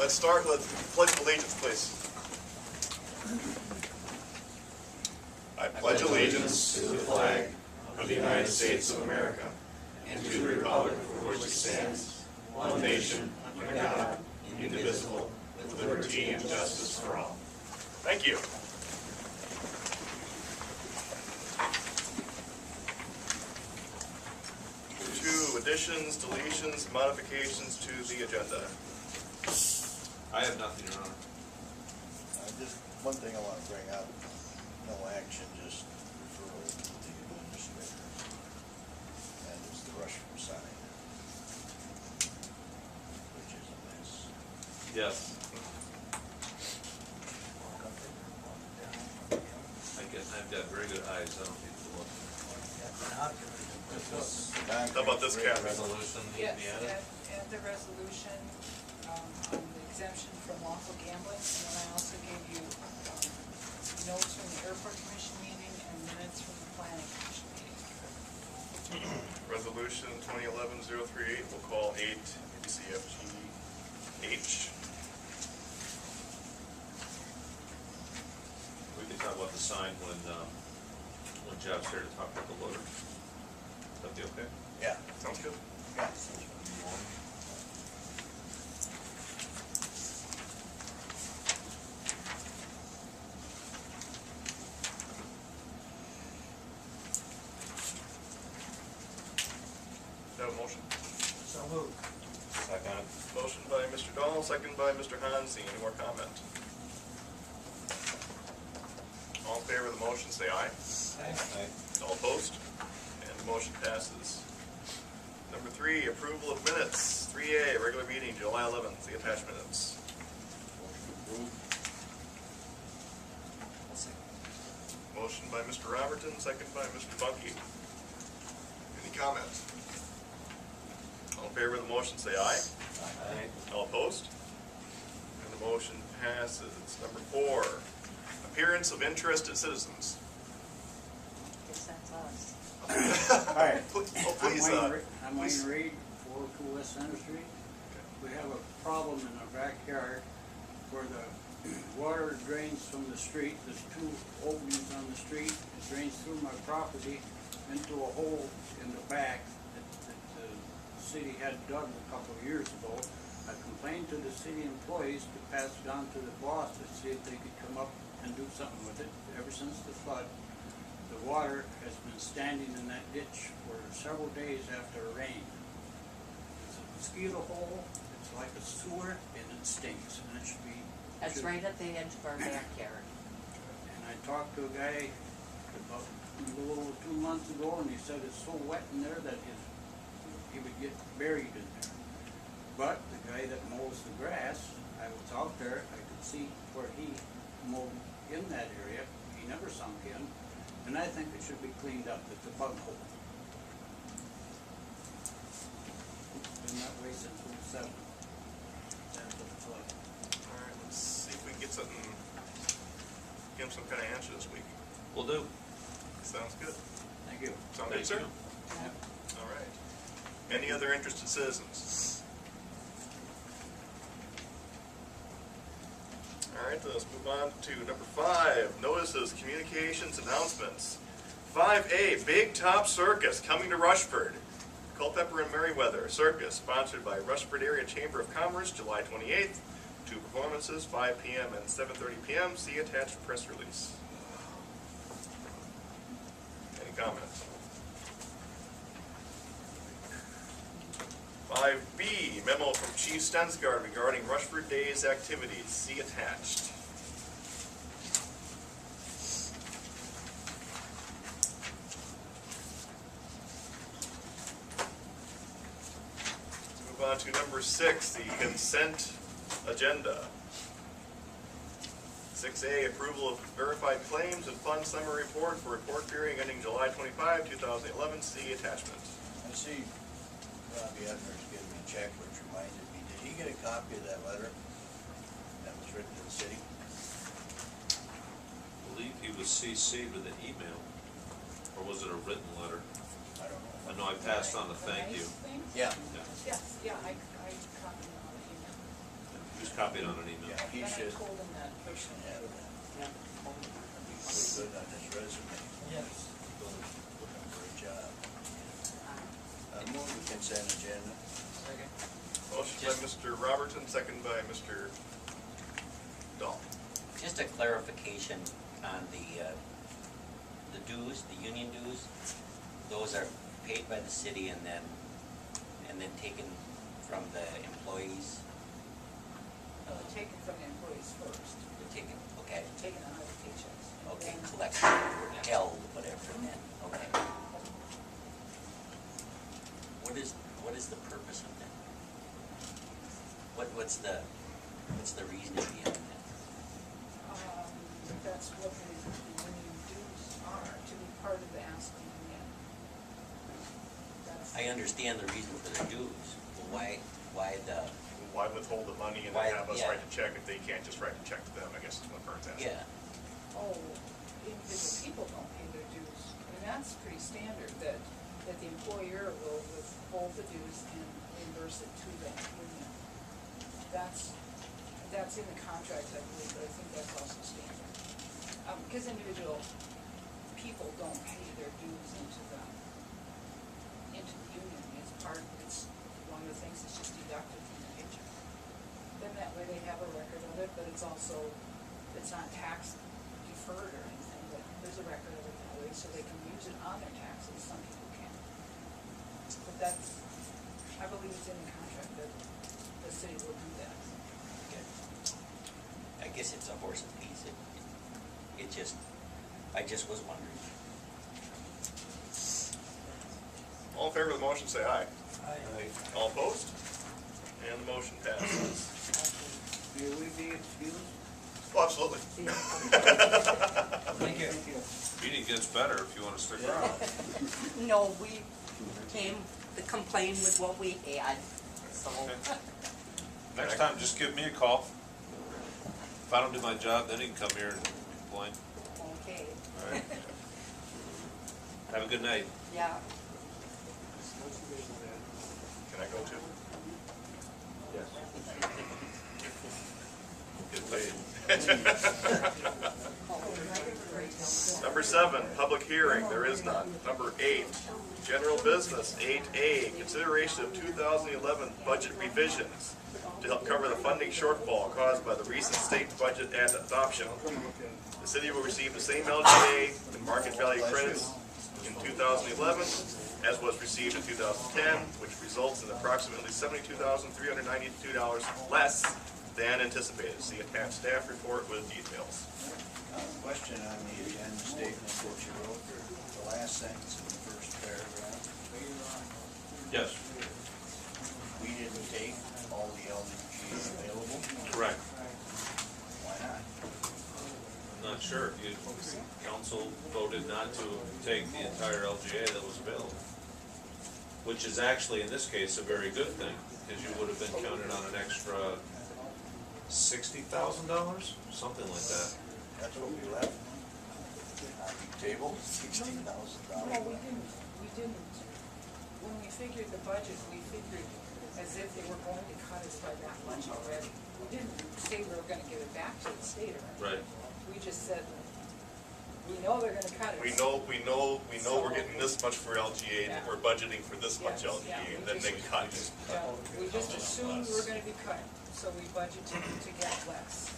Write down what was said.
let's start with Pledge of Allegiance, please. I pledge allegiance to the flag of the United States of America and to the republic for which it stands, one nation, under God, indivisible, with liberty and justice for all. Thank you. Two additions, deletions, modifications to the agenda. I have nothing, Your Honor. Just one thing I want to bring up, no action, just referral to the administrator. And it's the Rushford sign, which is a mess. Yes. I've got very good eyes, I don't need to look. How about this, Kathy? Resolution needs to be added? Yes, add the resolution on the exemption from lawful gambling, and then I also gave you notes from the airport commission meeting and minutes from the planning commission meeting. Resolution 2011-038, we'll call 8 CFGH. We can talk about the sign when Jeff's here to talk about the loader. That'd be okay? Yeah. Sounds good. Yeah. Have a motion? So moved. Second. Motion by Mr. Dahl, second by Mr. Hansi. Any more comment? All in favor of the motion, say aye. Aye. All opposed? And the motion passes. Number 3, approval of minutes. 3A, regular meeting, July 11th, the attached minutes. Motion by Mr. Robertson, second by Mr. Bunkie. Any comment? All in favor of the motion, say aye. Aye. All opposed? And the motion passes. Number 4, appearance of interested citizens. Guess that's us. Hi. Oh, please, I'm Wayne Reed, 402 West Center Street. We have a problem in our backyard where the water drains from the street. There's 2 openings on the street. It drains through my property into a hole in the back that the city had dug a couple of years ago. I complained to the city employees to pass it on to the boss to see if they could come up and do something with it. Ever since the flood, the water has been standing in that ditch for several days after a rain. It's a mosquito hole, it's like a sewer, and it stinks, and it should be... That's right at the edge of our backyard. And I talked to a guy about a little over 2 months ago, and he said it's so wet in there that he would get buried in there. But the guy that mows the grass, I was out there, I could see where he mowed in that area. He never sunk in, and I think it should be cleaned up. It's a bug hole. Been that way since '07. After the flood. All right, let's see if we can get something, get him some kind of answer this week. Will do. Sounds good. Thank you. Sound good, sir? Thank you. Yeah. All right. Any other interested citizens? All right, let's move on to number 5, notices, communications, announcements. 5A, Big Top Circus coming to Rushford. Culpeper and Merriweather Circus, sponsored by Rushford Area Chamber of Commerce, July 28th. 2 performances, 5 p.m. and 7:30 p.m. See attached press release. Any comments? 5B, memo from Chief Stensgaard regarding Rushford Days activities. See attached. Let's move on to number 6, the consent agenda. 6A, approval of verified claims and fund summary report for report period ending July 25, 2011. See attachment. I see Robbie Edwards gave me a check, which reminded me, did he get a copy of that letter that was written to the city? I believe he was CC'd with an email, or was it a written letter? I don't know. I know I passed on the thank you. Nice thing? Yeah. Yes, yeah, I copied it on the email. He was copied on an email. Yeah, he And I should told him that personally. have that. Yeah. That'd be pretty good on his resume. Yes. Looking for a job. Move the consent agenda. Second. Motion by Mr. Robertson, second by Mr. Dahl. Just a clarification on the dues, the union dues, those are paid by the city and then taken from the employees? Taken from the employees first, They're taken, okay, taken out of the paychecks. and okay, then- collected, or held, whatever, and then, okay. What is the purpose of that? What's the reason behind that? That's what the union dues are, to be part of the Aspen Union. That's- I understand the reason for the dues, but why the, Why withhold the money and Why- then have us yeah. write the check if they can't just write the check to them, I guess is what Vern's asking. yeah, Oh, individual people don't pay their dues. I mean, that's pretty standard, that the employer will withhold the dues and reimburse it to the union. That's in the contract, I believe, but I think that's also standard. Because individual people don't pay their dues into the union. It's one of the things that's just deducted from the paycheck. Then that way they have a record of it, but it's also, it's not tax deferred or anything, but there's a record of it that way, so they can use it on their taxes, some people can. But that's, I believe it's in the contract that the city will do that. okay. I guess it's a horse and piece, I just was wondering. All in favor of the motion, say aye. Aye. All opposed? And the motion passes. May we be excused? Oh, absolutely. Thank you. Meeting gets better if you wanna stick around. No, we came to complain with what we had, so. Next time, just give me a call. If I don't do my job, then you can come here and complain. Okay, All right. Have a good night. yeah. Can I go too? Yes. Get paid. Number 7, public hearing, there is none. Number 8, general business, 8A, consideration of 2011 budget revisions to help cover the funding shortfall caused by the recent state budget adoption. The city will receive the same LGA and market value credits in 2011 as was received in 2010, which results in approximately $72,392 less than anticipated. See attached staff report with details. Question on the agenda statement that you wrote, the last sentence in the first paragraph. Yes, We didn't take all the LDG available. correct. Why not? I'm not sure. Council voted not to take the entire LGA that was available. Which is actually, in this case, a very good thing, because you would have been counted on an extra $60,000, something like that. That's what we left on the table, $16,000. No, we didn't. When we figured the budget, we figured as if they were going to cut us by that much already. We didn't say we were gonna give it back to the state or anything. Right. We just said, we know they're gonna cut us. We know we're getting this much for LGA, and we're budgeting for this much Yes, LGA, yeah, and then they cut. Yeah, we just assumed we were gonna be cut, so we budgeted to get less.